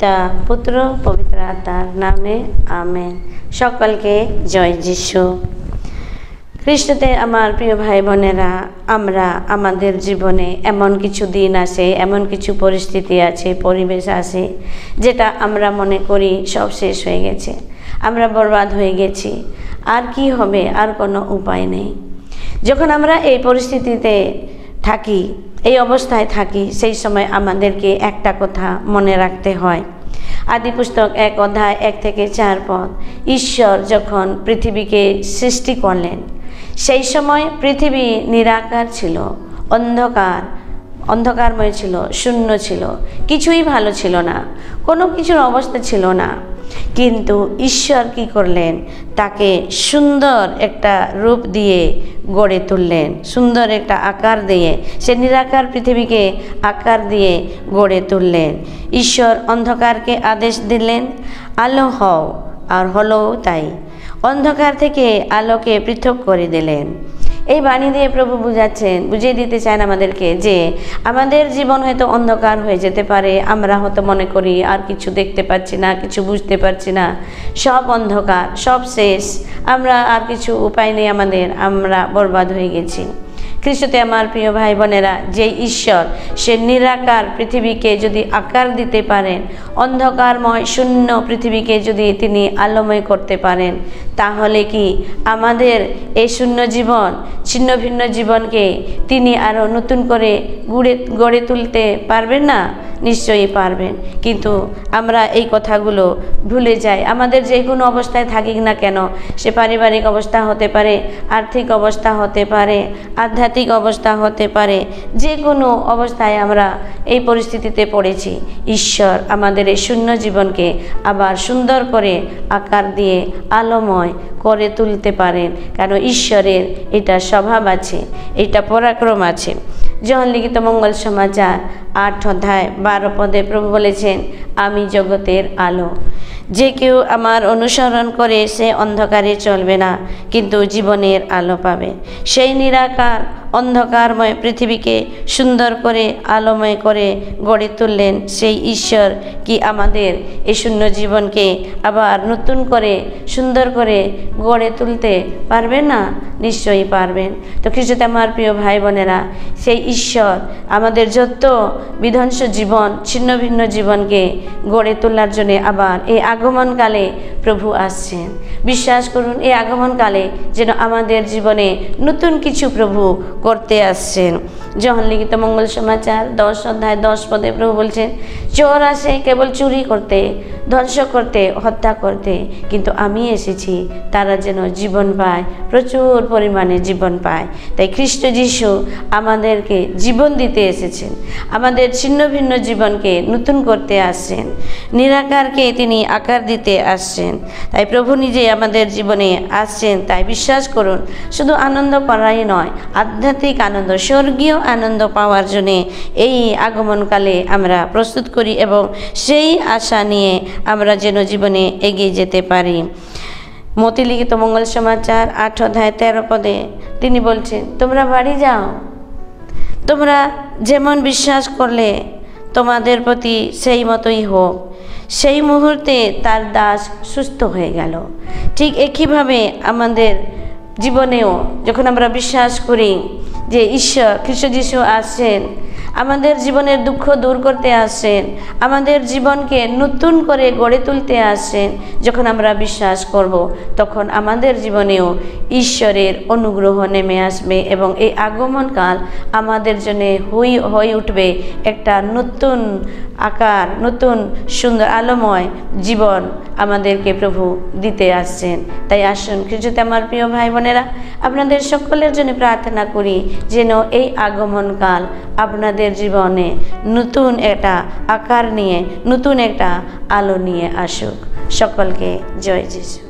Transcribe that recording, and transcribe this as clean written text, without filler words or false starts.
পিতা পুত্র পবিত্র আত্মার নামে আমেন। সকলকে জয় যিশু। খ্রিস্টতে আমার প্রিয় ভাই বোনেরা, আমরা আমাদের জীবনে এমন কিছু দিন আসে, এমন কিছু পরিস্থিতি আছে, পরিবেশ আসে, যেটা আমরা মনে করি সব শেষ হয়ে গেছে, আমরা বরবাদ হয়ে গেছি, আর কি হবে, আর কোনো উপায় নেই। যখন আমরা এই পরিস্থিতিতে থাকি, এই অবস্থায় থাকি, সেই সময় আমাদেরকে একটা কথা মনে রাখতে হয়। আদি পুস্তক 1 অধ্যায় 1 থেকে 4 পদ। ঈশ্বর যখন পৃথিবীকে সৃষ্টি করলেন, সেই সময় পৃথিবী নিরাকার ছিল, অন্ধকারময় ছিল, শূন্য ছিল, কিছুই ভালো ছিল না, কোনো কিছুর অবস্থা ছিল না। কিন্তু ঈশ্বর কি করলেন? তাকে সুন্দর একটা রূপ দিয়ে গড়ে তুললেন, সুন্দর একটা আকার দিয়ে, সে নিরাকার পৃথিবীকে আকার দিয়ে গড়ে তুললেন। ঈশ্বর অন্ধকারকে আদেশ দিলেন, আলো হও, আর হলো তাই। অন্ধকার থেকে আলোকে পৃথক করে দিলেন। এই বাণী দিয়ে প্রভু বুঝিয়ে দিতে চান আমাদেরকে যে আমাদের জীবন হয়তো অন্ধকার হয়ে যেতে পারে, আমরা হয়তো মনে করি আর কিছু দেখতে পাচ্ছি না, কিছু বুঝতে পারছি না, সব অন্ধকার, সব শেষ, আমরা আর কিছু উপায় নেই আমাদের, আমরা বরবাদ হয়ে গেছি। খ্রিস্টতে আমার প্রিয় ভাই বোনেরা, যে ঈশ্বর সে নিরাকার পৃথিবীকে যদি আকার দিতে পারেন, অন্ধকারময় শূন্য পৃথিবীকে যদি তিনি আলোময় করতে পারেন, তাহলে কি আমাদের এই শূন্য জীবন, ছিন্ন ভিন্ন জীবনকে তিনি আরও নতুন করে গড়ে তুলতে পারবেন না? নিশ্চয়ই পারবেন। কিন্তু আমরা এই কথাগুলো ভুলে যাই। আমাদের যে কোনো অবস্থায় থাকি না কেন, সে পারিবারিক অবস্থা হতে পারে, আর্থিক অবস্থা হতে পারে, আধ্যাত্মিক অবস্থা হতে পারে, যে কোনো অবস্থায় আমরা এই পরিস্থিতিতে পড়েছি, ঈশ্বর আমাদের এই শূন্য জীবনকে আবার সুন্দর করে আকার দিয়ে আলোময় করে তুলতে পারেন। কারণ ঈশ্বরের এটা স্বভাব আছে, এটা পরাক্রম আছে। যোহন লিখিত মঙ্গল সমাচার 8 অধ্যায় 12 পদে প্রভু বলেছেন, আমি জগতের আলো। যে কেউ আমার অনুসরণ করে সে অন্ধকারে চলবে না, কিন্তু জীবনের আলো পাবে। সেই নিরাকার অন্ধকারময় পৃথিবীকে সুন্দর করে আলোময় করে গড়ে তুললেন সেই ঈশ্বর কি আমাদের এই শূন্য জীবনকে আবার নতুন করে সুন্দর করে গড়ে তুলতে পারবেন না? নিশ্চয়ই পারবেন। তো খ্রিস্টতে আমার প্রিয় ভাই বোনেরা, সেই ঈশ্বর আমাদের যত বিধ্বংস জীবন, ছিন্ন ভিন্ন জীবনকে গড়ে তোলার জন্য আবার এই আগমনকালে প্রভু আসছেন। বিশ্বাস করুন, এই আগমনকালে যেন আমাদের জীবনে নতুন কিছু প্রভু করতে আসছেন। যোহন লিখিত মঙ্গল সমাচার 10 অধ্যায় 10 পদে প্রভু বলছেন, চোর আসে কেবল চুরি করতে, ধ্বংস করতে, হত্যা করতে, কিন্তু আমি এসেছি তারা যেন জীবন পায়, প্রচুর পরিমাণে জীবন পায়। তাই খ্রিস্ট যিশু আমাদেরকে জীবন দিতে এসেছেন, আমাদের ছিন্ন ভিন্ন জীবনকে নতুন করতে আসছেন, নিরাকারকে তিনি আকার দিতে আসছেন। তাই প্রভু নিজে আমাদের জীবনে আসছেন। তাই বিশ্বাস করুন, শুধু আনন্দ করাই নয়, আধ্যাত্মিক আনন্দ, স্বর্গীয় আনন্দ পাওয়ার জন্যে এই আগমনকালে আমরা প্রস্তুত করি এবং সেই আশা নিয়ে আমরা যেন জীবনে এগিয়ে যেতে পারি। মতি লিখিত মঙ্গল সমাচার 8 অধ্যায় 13 পদে তিনি বলছেন, তোমরা বাড়ি যাও, তোমরা যেমন বিশ্বাস করলে তোমাদের প্রতি সেই মতোই হোক। সেই মুহূর্তে তার দাস সুস্থ হয়ে গেল। ঠিক একইভাবে আমাদের জীবনেও যখন আমরা বিশ্বাস করি যে ঈশ্বর খ্রিস্ট যিশু আসছেন, আমাদের জীবনের দুঃখ দূর করতে আসছেন, আমাদের জীবনকে নতুন করে গড়ে তুলতে আসছেন, যখন আমরা বিশ্বাস করব, তখন আমাদের জীবনেও ঈশ্বরের অনুগ্রহ নেমে আসবে এবং এই আগমনকাল আমাদের জন্য হয়ে উঠবে একটা নতুন আকার, নতুন সুন্দর আলোময় জীবন আমাদেরকে প্রভু দিতে আসছেন। তাই আসুন খ্রিস্টতে আমার প্রিয় ভাই বোনেরা, আপনাদের সকলের জন্য প্রার্থনা করি যেন এই আগমনকাল আপনাদের জীবনে নতুন একটা আকার নিয়ে, নতুন একটা আলো নিয়ে আসুক। সকলকে জয় যিশু।